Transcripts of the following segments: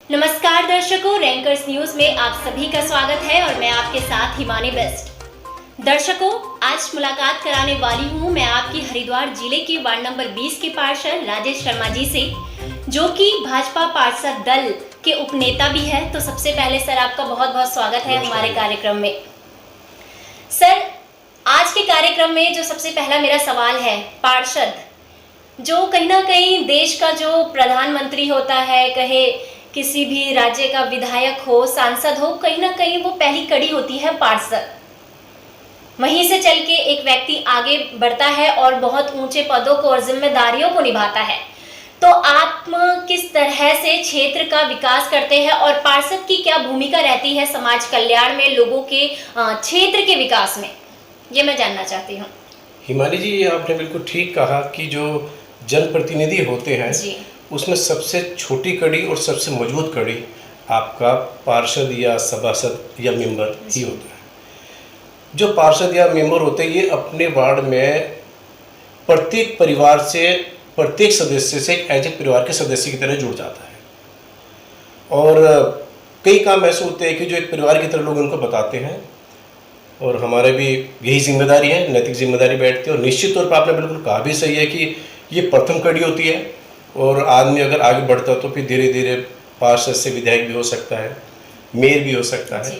नमस्कार दर्शकों, rankers news में आप सभी का स्वागत है और मैं आपके साथ हिमानी बेस्ट। दर्शकों, आज मुलाकात कराने वाली हूं मैं आपकी हरिद्वार जिले के वार्ड नंबर 20 के पार्षद राजेश शर्मा जी से, जो कि भाजपा पार्षद दल के उपनेता भी है। तो सबसे पहले सर, आपका बहुत बहुत स्वागत है हमारे कार्यक्रम में। सर, आज के कार्यक्रम में जो सबसे पहला मेरा सवाल है, पार्षद जो कहीं ना कहीं देश का जो प्रधानमंत्री होता है, कहे किसी भी राज्य का विधायक हो, सांसद हो, कहीं ना कहीं वो पहली कड़ी होती है पार्षद। वहीं से चल के एक व्यक्ति आगे बढ़ता है और बहुत ऊंचे पदों को और जिम्मेदारियों को निभाता है। तो आप किस तरह से क्षेत्र का विकास करते हैं और पार्षद की क्या भूमिका रहती है समाज कल्याण में, लोगों के क्षेत्र के विकास में, ये मैं जानना चाहती हूँ। हिमानी जी, आपने बिल्कुल ठीक कहा कि जो जनप्रतिनिधि होते हैं उसमें सबसे छोटी कड़ी और सबसे मजबूत कड़ी आपका पार्षद या सभासद या मेंबर ही होता है। जो पार्षद या मेंबर होते हैं ये अपने वार्ड में प्रत्येक परिवार से, प्रत्येक सदस्य से एज ए परिवार के सदस्य की तरह जुड़ जाता है। और कई काम ऐसे होते हैं कि जो एक परिवार की तरह लोग उनको बताते हैं और हमारे भी यही जिम्मेदारी है, नैतिक जिम्मेदारी बैठती है। और निश्चित तौर पर आपने बिल्कुल कहा भी सही है कि ये प्रथम कड़ी होती है और आदमी अगर आगे बढ़ता है तो फिर धीरे धीरे पार्षद से विधायक भी हो सकता है, मेयर भी हो सकता है,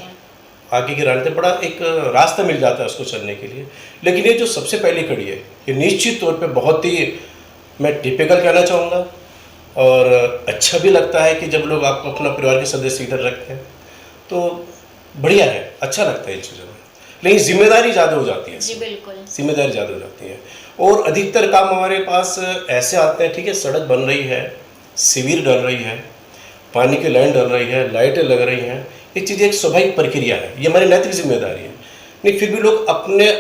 आगे के रास्ते बड़ा एक रास्ता मिल जाता है उसको चलने के लिए। लेकिन ये जो सबसे पहली कड़ी है ये निश्चित तौर पे बहुत ही मैं टिपिकल कहना चाहूँगा और अच्छा भी लगता है कि जब लोग आपको अपना परिवार के सदस्य इधर रखते हैं तो बढ़िया है, अच्छा लगता है इन चीज़ों में। लेकिन जिम्मेदारी ज़्यादा हो जाती है। जी बिल्कुल, जिम्मेदारी ज़्यादा हो जाती है और अधिकतर काम हमारे पास ऐसे आते हैं, ठीक है, सड़क बन रही है, सीवर डल रही है, पानी की लाइन डल रही है, लाइटें लग रही हैं, ये चीज़ एक स्वाभाविक प्रक्रिया है, ये हमारी नैतिक जिम्मेदारी है। नहीं, फिर भी लोग अपने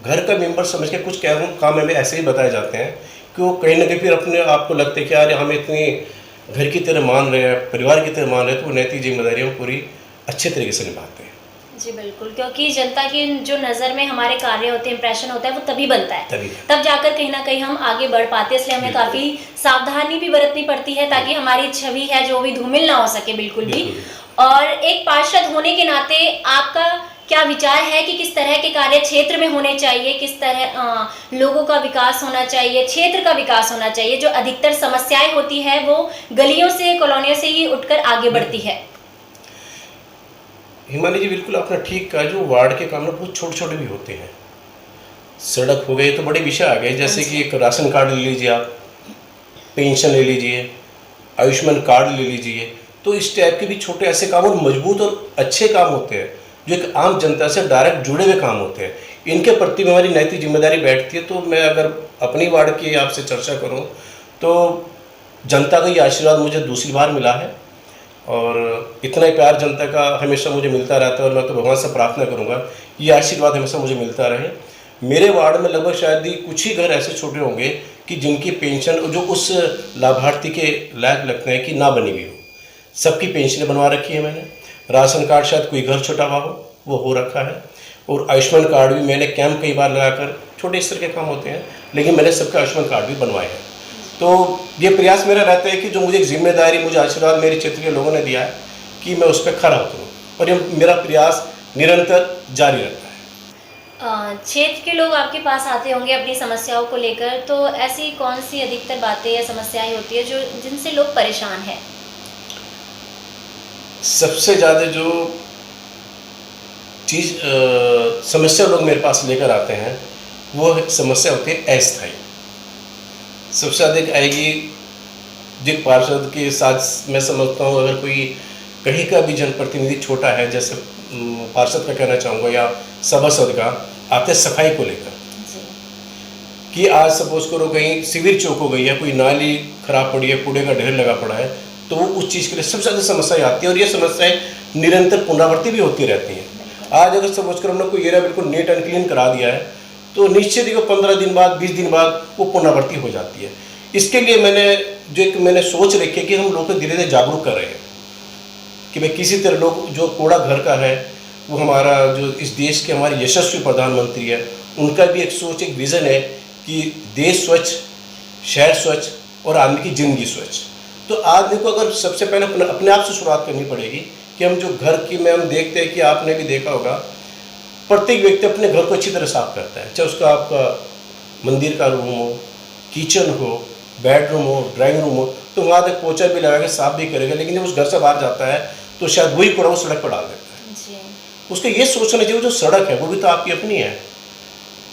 घर का मेंबर समझ के कुछ काम हमें ऐसे ही बताए जाते हैं कि वो कहीं ना कहीं फिर अपने आप को लगता है कि यार हम इतनी घर की तरह मान रहे हैं, परिवार की तरह मान रहे हैं, तो वो नैतिक जिम्मेदारियाँ पूरी अच्छे तरीके से निभाते हैं। जी बिल्कुल, क्योंकि जनता की जो नज़र में हमारे कार्य होते हैं, इंप्रेशन होता है, वो तभी बनता है, तब जाकर कहीं ना कहीं हम आगे बढ़ पाते हैं। इसलिए हमें काफ़ी सावधानी भी बरतनी पड़ती है ताकि हमारी छवि है जो भी धूमिल ना हो सके बिल्कुल भी। और एक पार्षद होने के नाते आपका क्या विचार है कि किस तरह के कार्य क्षेत्र में होने चाहिए, किस तरह लोगों का विकास होना चाहिए, क्षेत्र का विकास होना चाहिए? जो अधिकतर समस्याएं होती है वो गलियों से, कॉलोनियों से ही उठकर आगे बढ़ती है। हिमानी जी, बिल्कुल आपने ठीक कहा। जो वार्ड के काम ना बहुत छोटे छोटे भी होते हैं, सड़क हो गई तो बड़े विषय आ गए, जैसे कि एक राशन कार्ड ले लीजिए, आप पेंशन ले लीजिए, आयुष्मान कार्ड ले लीजिए। तो इस टाइप के भी छोटे ऐसे काम और मजबूत और अच्छे काम होते हैं जो एक आम जनता से डायरेक्ट जुड़े हुए काम होते हैं। इनके प्रति हमारी नैतिक जिम्मेदारी बैठती है। तो मैं अगर अपनी वार्ड की आपसे चर्चा करूँ तो जनता का ये आशीर्वाद मुझे दूसरी बार मिला है और इतना ही प्यार जनता का हमेशा मुझे मिलता रहता है और मैं तो भगवान से प्रार्थना करूंगा ये आशीर्वाद हमेशा मुझे मिलता रहे। मेरे वार्ड में लगभग शायद ही कुछ ही घर ऐसे छोटे होंगे कि जिनकी पेंशन जो उस लाभार्थी के लायक लगते हैं कि ना बनी हुई हो। सबकी पेंशनें बनवा रखी है मैंने। राशन कार्ड शायद कोई घर छोटा हुआ हो वो हो रखा है और आयुष्मान कार्ड भी मैंने कैंप कई बार लगाकर, छोटे स्तर के काम होते हैं लेकिन मैंने सबके आयुष्मान कार्ड भी बनवाए हैं। तो ये प्रयास मेरा रहता है कि जो मुझे जिम्मेदारी, मुझे आशीर्वाद मेरे क्षेत्र के लोगों ने दिया है कि मैं उस पर खरा उतरूँ और ये मेरा प्रयास निरंतर जारी रहता है। क्षेत्र के लोग आपके पास आते होंगे अपनी समस्याओं को लेकर, तो ऐसी कौन सी अधिकतर बातें या समस्याएं होती है जो जिनसे लोग परेशान हैं? सबसे ज़्यादा जो चीज़ समस्या लोग मेरे पास लेकर आते हैं वो समस्या होती है अस्थायी। सबसे अधिक आएगी जिन पार्षद के साथ मैं समझता हूँ, अगर कोई कहीं का भी जनप्रतिनिधि छोटा है, जैसे पार्षद का कहना चाहूँगा या सभासद का, आते सफाई को लेकर कि आज सपोज करो कहीं सीवर चौक हो गई है, कोई नाली खराब पड़ी है, कूड़े का ढेर लगा पड़ा है, तो वो उस चीज़ के लिए सबसे ज़्यादा समस्याएं आती है और ये समस्याएं निरंतर पुनरावृत्ति भी होती रहती हैं। आज अगर सपोज करो हमने कोई एरिया बिल्कुल नीट एंड क्लीन करा दिया है तो निश्चित ही 15 दिन बाद, 20 दिन बाद वो पुनरावृत्ति हो जाती है। इसके लिए मैंने सोच रखी है कि हम लोग को धीरे धीरे जागरूक कर रहे हैं कि भाई किसी तरह लोग जो कूड़ा घर का है वो हमारा जो इस देश के हमारे यशस्वी प्रधानमंत्री है उनका भी एक सोच, एक विज़न है कि देश स्वच्छ, शहर स्वच्छ और आदमी की ज़िंदगी स्वच्छ। तो आदमी को अगर सबसे पहले अपने आप से शुरुआत करनी पड़ेगी कि हम जो घर की में हम देखते हैं कि आपने भी देखा होगा, प्रत्येक व्यक्ति अपने घर को अच्छी तरह साफ करता है, चाहे उसका आपका मंदिर का रूम हो, किचन हो, बेडरूम हो, ड्राइंग रूम हो, तो वहाँ तक पोछा भी लगाएगा, साफ भी करेगा, लेकिन जब उस घर से बाहर जाता है तो शायद वही कूड़ा वो सड़क पर डाल देता है। उसको ये सोचना चाहिए जो सड़क है वो भी तो आपकी अपनी है।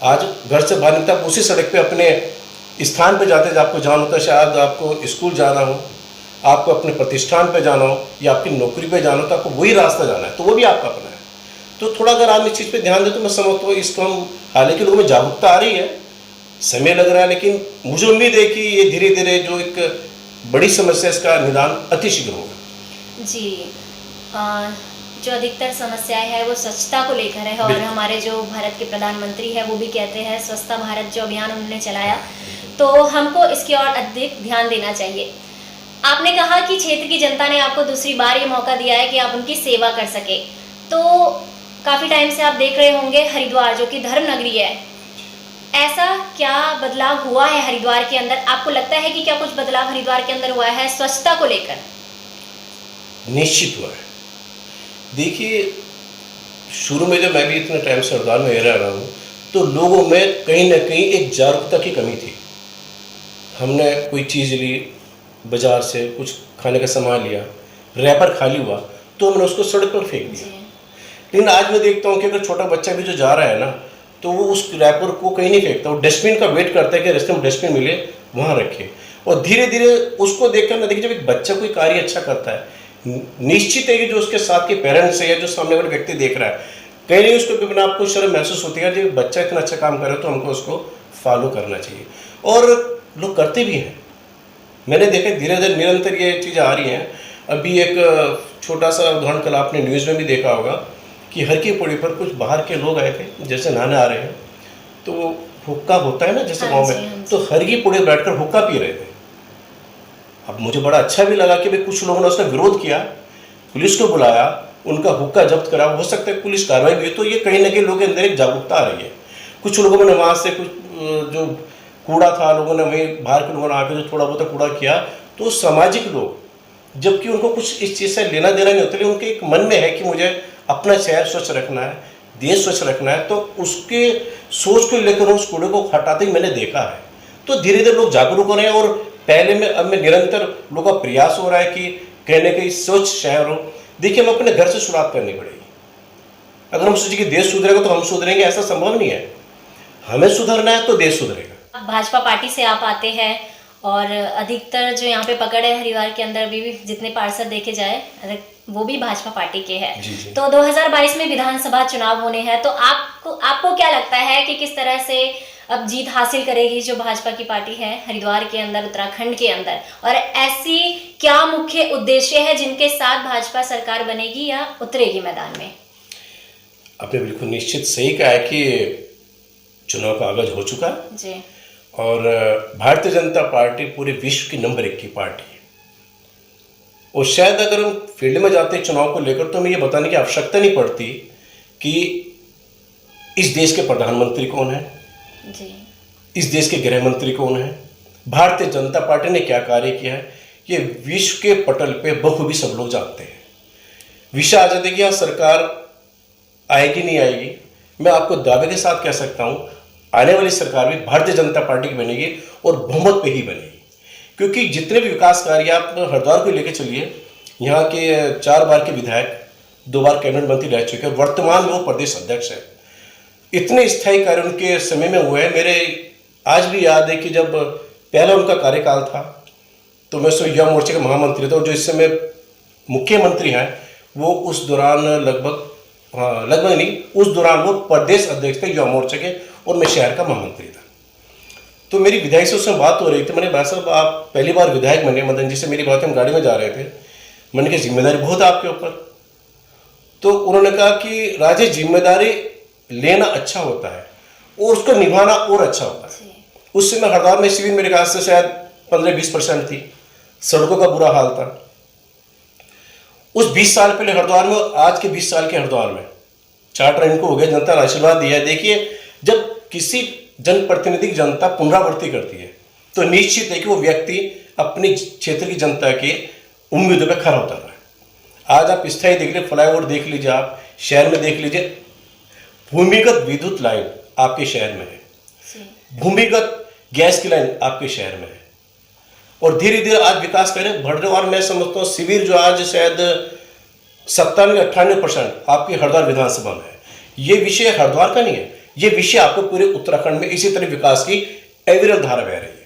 आज घर से बाहर निकलता, उसी सड़क पे अपने स्थान पे जाते जब आपको जाना होता है, शायद आपको स्कूल जाना हो, आपको अपने प्रतिष्ठान पे जाना हो या आपकी नौकरी पे जाना हो, तो आपको वही रास्ता जाना है, तो वो भी आपका अपना है। तो थोड़ा अगर आप इस चीज़ पे ध्यान दें तो मैं समझता हूँ इसको हम, हालांकि लोगों में जागरूकता आ रही है, समय लग रहा है, लेकिन मुझे उम्मीद है कि ये धीरे धीरे जो एक बड़ी समस्या इसका निदान अतिशीघ्र होगा। जी, जो अधिकतर समस्याएं है वो स्वच्छता को लेकर है, और हमारे जो भारत के प्रधानमंत्री है वो भी कहते हैं स्वच्छता भारत जो अभियान उन्होंने चलाया, तो हमको इसकी ओर अधिक ध्यान देना चाहिए। आपने कहा कि क्षेत्र की जनता ने आपको दूसरी बार ये मौका दिया है कि आप उनकी सेवा कर सके, तो काफ़ी टाइम से आप देख रहे होंगे हरिद्वार जो कि धर्म नगरी है, ऐसा क्या बदलाव हुआ है हरिद्वार के अंदर? आपको लगता है कि क्या कुछ बदलाव हरिद्वार के अंदर हुआ है स्वच्छता को लेकर? निश्चित हुआ है। देखिए, शुरू में जब मैं भी इतने टाइम से हरिद्वार में रह रहा हूँ, तो लोगों में कहीं ना कहीं एक जागरूकता की कमी थी। हमने कोई चीज़ ली बाजार से, कुछ खाने का सामान लिया, रैपर खाली हुआ तो हमने उसको सड़क पर फेंक दिया। लेकिन आज मैं देखता हूँ कि अगर छोटा बच्चा भी जो जा रहा है ना, तो वो उस रैपर को कहीं नहीं फेंकता, वो डस्टबिन का वेट करता है कि रास्ते में डस्टबिन मिले वहाँ रखे। और धीरे धीरे उसको देखकर मैं देखिए, जब एक बच्चा कोई कार्य अच्छा करता है, निश्चित है कि जो उसके साथ के पेरेंट्स है या जो सामने वाले व्यक्ति देख रहा है, कहीं नहीं उसको अपने आप को शर्म महसूस होती है, जब बच्चा इतना अच्छा काम करे तो हमको उसको फॉलो करना चाहिए। और लोग करते भी हैं, मैंने देखा धीरे धीरे निरंतर ये चीज़ें आ रही हैं। अभी एक छोटा सा उदाहरण कल आपने न्यूज़ में भी देखा होगा कि हर की पौड़ी पर कुछ बाहर के लोग आए थे, जैसे नहाने आ रहे हैं, तो हुक्का होता है ना जैसे गाँव में, तो हर की पौड़ी बैठकर हुक्का पी रहे थे। अब मुझे बड़ा अच्छा भी लगा कि भाई कुछ लोगों ने उसका विरोध किया, पुलिस को बुलाया, उनका हुक्का जब्त करा, हो सकता है पुलिस कार्रवाई भी हुई, तो ये कहीं ना कहीं लोगों के अंदर एक जागरूकता आ रही है। कुछ लोगों ने वहाँ से कुछ जो कूड़ा था, लोगों ने वहीं बाहर के लोगों ने आकर जो थोड़ा बहुत कूड़ा किया, तो सामाजिक लोग, जबकि उनको कुछ इस चीज़ से लेना देना नहीं होता, लेकिन उनके एक मन में है कि मुझे अपना शहर स्वच्छ रखना है, देश स्वच्छ रखना है, तो उसके सोच को लेकर उस कूड़े को हटाते ही मैंने देखा है। तो धीरे धीरे लोग जागरूक हो रहे हैं, और पहले में अब में निरंतर लोगों का प्रयास हो रहा है कि कहीं ना कहीं स्वच्छ शहर हो। देखिए, हमें अपने घर से शुरुआत करनी पड़ेगी। अगर हम सोचे कि देश सुधरेगा तो हम सुधरेंगे, ऐसा संभव नहीं है। हमें सुधरना है तो देश सुधरेगा। भाजपा पार्टी से आप आते हैं, और अधिकतर जो यहाँ पे पकड़ है हरिद्वार के अंदर भी जितने पार्षद देखे जाए वो भी भाजपा पार्टी के हैं। तो 2022 में विधानसभा चुनाव होने हैं, तो आपको क्या लगता है कि किस तरह से अब जीत हासिल करेगी जो भाजपा की पार्टी है हरिद्वार के अंदर, उत्तराखंड के अंदर, और ऐसी क्या मुख्य उद्देश्य है जिनके साथ भाजपा सरकार बनेगी या उतरेगी मैदान में? आपने बिल्कुल निश्चित सही कहा है कि चुनाव का आगाज हो चुका है जी, और भारतीय जनता पार्टी पूरे विश्व की नंबर 1 की पार्टी है। और शायद अगर हम फील्ड में जाते हैं चुनाव को लेकर, तो हमें ये बताने की आवश्यकता नहीं पड़ती कि इस देश के प्रधानमंत्री कौन है जी, इस देश के गृह मंत्री कौन है, भारतीय जनता पार्टी ने क्या कार्य किया है, ये विश्व के पटल पे बखूबी सब लोग जानते हैं। विषय आ जाते कि यहाँ सरकार आएगी नहीं आएगी, मैं आपको दावे के साथ कह सकता हूँ आने वाली सरकार भी भारतीय जनता पार्टी की बनेगी और बहुमत पे ही बनेगी। क्योंकि जितने भी विकास कार्य आप हरिद्वार को लेकर चलिए, यहाँ के 4 बार के विधायक, 2 बार कैबिनेट मंत्री रह चुके हैं, वर्तमान में वो प्रदेश अध्यक्ष है। इतने स्थायी कार्य उनके समय में हुए हैं। मेरे आज भी याद है कि जब पहला उनका कार्यकाल था तो मैं उसमें युवा मोर्चे के महामंत्री था, और जो इस समय मुख्यमंत्री हैं वो उस दौरान लगभग नहीं, उस दौरान वो प्रदेश अध्यक्ष थे युवा मोर्चे के, और मैं शहर का महामंत्री था। तो मेरी विधायक से उसमें बात हो रही थी, मैंने भाई साहब आप पहली बार विधायक बने, मदन जी से मेरी बात, हम गाड़ी में जा रहे थे, मैंने कहा जिम्मेदारी बहुत है आपके ऊपर। तो उन्होंने कहा कि राजेश जिम्मेदारी लेना अच्छा होता है और उसको निभाना और अच्छा होता है। उस समय हरिद्वार में सिविल मेरे ख्याल से शायद 15-20% थी, सड़कों का बुरा हाल था। उस 20 साल पहले हरिद्वार में, आज के 20 साल के हरिद्वार में 4 ट्रेन को हो गया, जनता ने आशीर्वाद दिया है। देखिए, जब किसी जनप्रतिनिधि की जनता पुनरावृत्ति करती है तो निश्चित है कि वो व्यक्ति अपने क्षेत्र की जनता के उम्मीदों पर खरा उतर रहा है। आज आप स्थायी देख लीजिए, फ्लाईओवर देख लीजिए, आप शहर में देख लीजिए, भूमिगत विद्युत लाइन आपके शहर में है, भूमिगत गैस की लाइन आपके शहर में है, और धीरे धीरे आज विकास करें बढ़ रहे। और मैं समझता हूँ शिविर जो आज शायद 97-98% आपकी हरिद्वार विधानसभा में है। ये विषय हरिद्वार का नहीं है, ये विषय आपको पूरे उत्तराखंड में इसी तरह विकास की अविरल धारा बह रही है।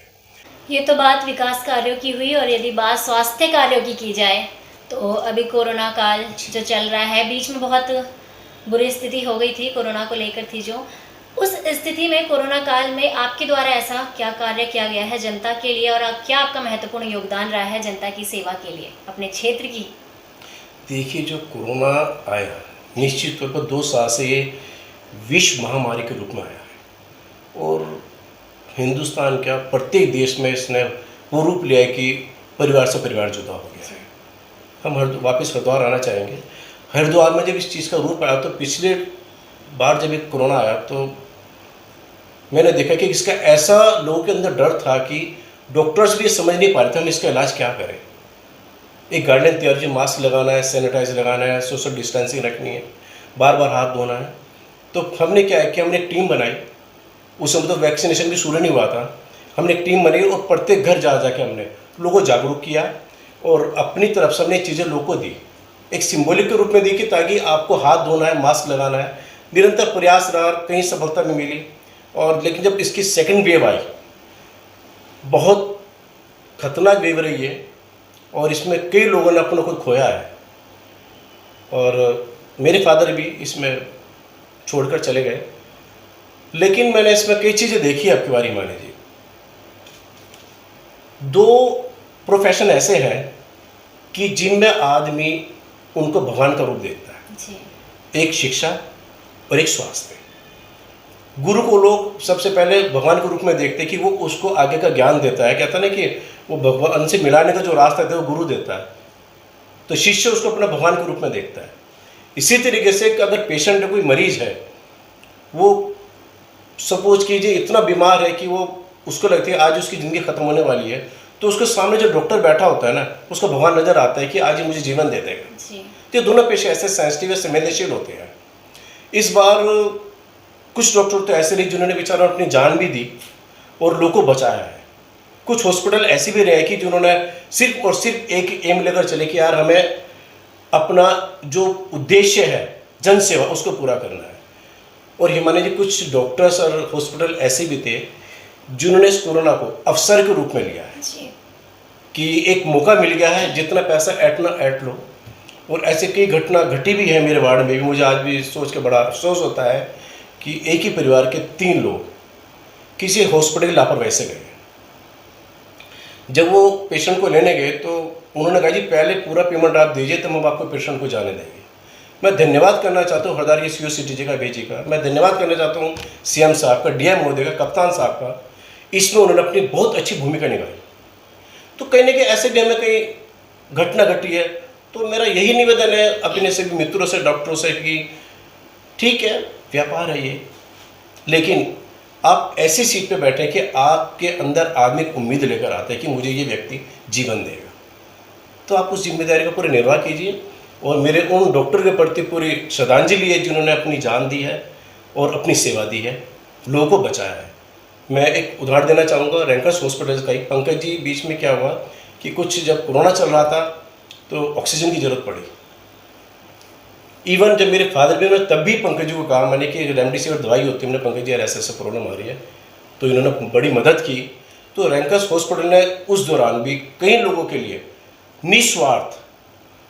ये तो बात विकास कार्यों की हुई, और यदि बात स्वास्थ्य कार्यों की जाए तो अभी कोरोना काल जो चल रहा है, बीच में बहुत बुरी स्थिति हो गई थी, कोरोना को लेकर थी जो, उस स्थिति में कोरोना काल में आपके द्वारा ऐसा क्या कार्य किया गया है जनता के लिए, और क्या आपका महत्वपूर्ण योगदान रहा है जनता की सेवा के लिए अपने क्षेत्र की? देखिए, जो कोरोना आया निश्चित तौर पर 2 साल से ये विश्व महामारी के रूप में आया है, और हिंदुस्तान क्या प्रत्येक देश में इसने वो रूप लिया है कि परिवार से परिवार जुदा हो गया है। हम वापस हरिद्वार आना चाहेंगे। हरिद्वार में जब इस चीज़ का रूप आया, तो पिछले बार जब एक कोरोना आया तो मैंने देखा कि इसका ऐसा लोगों के अंदर डर था कि डॉक्टर्स भी समझ नहीं पा रहे थे हम इसका इलाज क्या करें। एक गाइडलाइन तैयार की, मास्क लगाना है, सैनिटाइजर लगाना है, सोशल डिस्टेंसिंग रखनी है, बार बार हाथ धोना है। तो हमने क्या है कि हमने एक टीम बनाई, उस समय तो वैक्सीनेशन भी शुरू नहीं हुआ था। हमने एक टीम बनाई और प्रत्येक घर जा जाके हमने लोगों को जागरूक किया, और अपनी तरफ से हमने चीज़ें लोगों को दी, एक सिंबॉलिक के रूप में दी कि ताकि आपको हाथ धोना है, मास्क लगाना है। निरंतर प्रयास रहा, कहीं सफलता नहीं मिली, और लेकिन जब इसकी सेकंड वेव आई, बहुत खतरनाक वेव रही है, और इसमें कई लोगों ने अपना खुद खोया है, और मेरे फादर भी इसमें छोड़कर चले गए। लेकिन मैंने इसमें कई चीज़ें देखी आपकी बारी माने जी। 2 प्रोफेशन ऐसे हैं कि जिनमें आदमी उनको भगवान का रूप देखता है जी। एक शिक्षा और एक स्वास्थ्य। गुरु को लोग सबसे पहले भगवान के रूप में देखते हैं कि वो उसको आगे का ज्ञान देता है। कहता ना कि वो भगवान से मिलाने का जो रास्ता है वो गुरु देता है, तो शिष्य उसको अपना भगवान के रूप में देखता है। इसी तरीके से अगर पेशेंट है, कोई मरीज है, वो सपोज कीजिए इतना बीमार है कि वो उसको लगती है आज उसकी ज़िंदगी खत्म होने वाली है, तो उसके सामने जो डॉक्टर बैठा होता है ना, उसको भगवान नजर आता है कि आज ही मुझे जीवन दे देगा। तो ये दोनों पेशे ऐसे सेंसिटिव और संवेदनशील होते हैं। इस बार कुछ डॉक्टर तो ऐसे रहे जिन्होंने बेचारा अपनी जान भी दी और लोगों को बचाया है। कुछ हॉस्पिटल ऐसे भी रहे कि जिन्होंने सिर्फ और सिर्फ एक एम लेकर चले कि यार हमें अपना जो उद्देश्य है जन सेवा उसको पूरा करना है। और हिमानी जी, कुछ डॉक्टर्स और हॉस्पिटल ऐसे भी थे जिन्होंने इस कोरोना को अवसर के रूप में लिया है कि एक मौका मिल गया है, जितना पैसा ऐटना ऐट लो। और ऐसे कई घटना घटी भी है मेरे वार्ड में भी। मुझे आज भी सोच के बड़ा अफसोस होता है कि एक ही परिवार के 3 लोग किसी हॉस्पिटल लापरवाही से गए। जब वो पेशेंट को लेने गए तो उन्होंने कहा जी पहले पूरा पेमेंट आप दीजिए तो हम आपको पेशेंट को जाने देंगे। मैं धन्यवाद करना चाहता हूँ हरिद्वार के सीओ सिटी का, भेजी का। मैं धन्यवाद करना चाहता हूँ सीएम साहब का, डीएम महोदय का, कप्तान साहब का। इसमें उन्होंने अपनी बहुत अच्छी भूमिका निभाई। तो कहीं ना कहीं ऐसे भी हमें कहीं घटना घटी है, तो मेरा यही निवेदन है अपने सभी मित्रों से, डॉक्टरों से कि ठीक है व्यापार है ये, लेकिन आप ऐसी सीट पे बैठे कि आपके अंदर आदमी उम्मीद लेकर आता है कि मुझे ये व्यक्ति जीवन देगा, तो आप उस जिम्मेदारी का पूरा निर्वाह कीजिए। और मेरे उन डॉक्टर के प्रति पूरी श्रद्धांजलि है जिन्होंने अपनी जान दी है और अपनी सेवा दी है, लोगों को बचाया है। मैं एक उदाहरण देना चाहूँगा रैंकर्स हॉस्पिटल का ही। पंकज जी, बीच में क्या हुआ कि कुछ जब कोरोना चल रहा था तो ऑक्सीजन की ज़रूरत पड़ी। इवन जब मेरे फादर भी, तब भी पंकज जी को कहा मैंने कि रेमडेसिविर दवाई होती है, मैंने पंकज जी यार ऐसे प्रॉब्लम आ रही है, तो इन्होंने बड़ी मदद की। तो रैंकर्स हॉस्पिटल ने उस दौरान भी कई लोगों के लिए निस्वार्थ,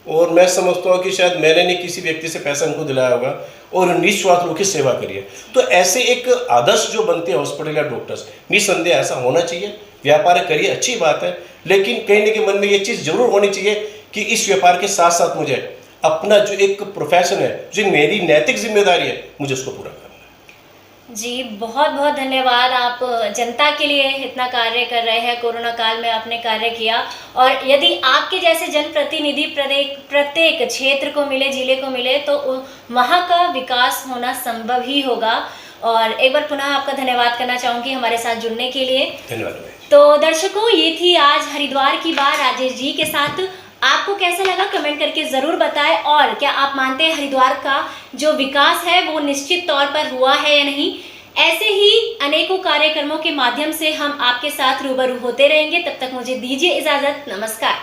और मैं समझता हूँ कि शायद मैंने नहीं किसी व्यक्ति से पैसा उनको दिलाया होगा, और निस्वार्थ लोगों की सेवा करिए। तो ऐसे एक आदर्श जो बनते हैं हॉस्पिटल या डॉक्टर्स, निसंदेह ऐसा होना चाहिए। व्यापार करिए, अच्छी बात है, लेकिन कहीं ना कहीं मन में ये चीज़ जरूर होनी चाहिए कि इस व्यापार के साथ साथ मुझे अपना जो एक प्रोफेशन है, जो मेरी नैतिक जिम्मेदारी है, मुझे उसको पूरा करना है। जी बहुत बहुत धन्यवाद। आप जनता के लिए इतना कार्य कर रहे हैं, कोरोना काल में आपने कार्य किया, और यदि आपके जैसे जनप्रतिनिधि प्रत्येक क्षेत्र को मिले, जिले को मिले, तो वहाँ का विकास होना संभव ही होगा। और एक बार पुनः आपका धन्यवाद करना चाहूँगी हमारे साथ जुड़ने के लिए। धन्यवाद। तो दर्शकों, ये थी आज हरिद्वार की बात राजेश जी के साथ। आपको कैसा लगा कमेंट करके ज़रूर बताएं, और क्या आप मानते हैं हरिद्वार का जो विकास है वो निश्चित तौर पर हुआ है या नहीं। ऐसे ही अनेकों कार्यक्रमों के माध्यम से हम आपके साथ रूबरू होते रहेंगे। तब तक मुझे दीजिए इजाज़त। नमस्कार।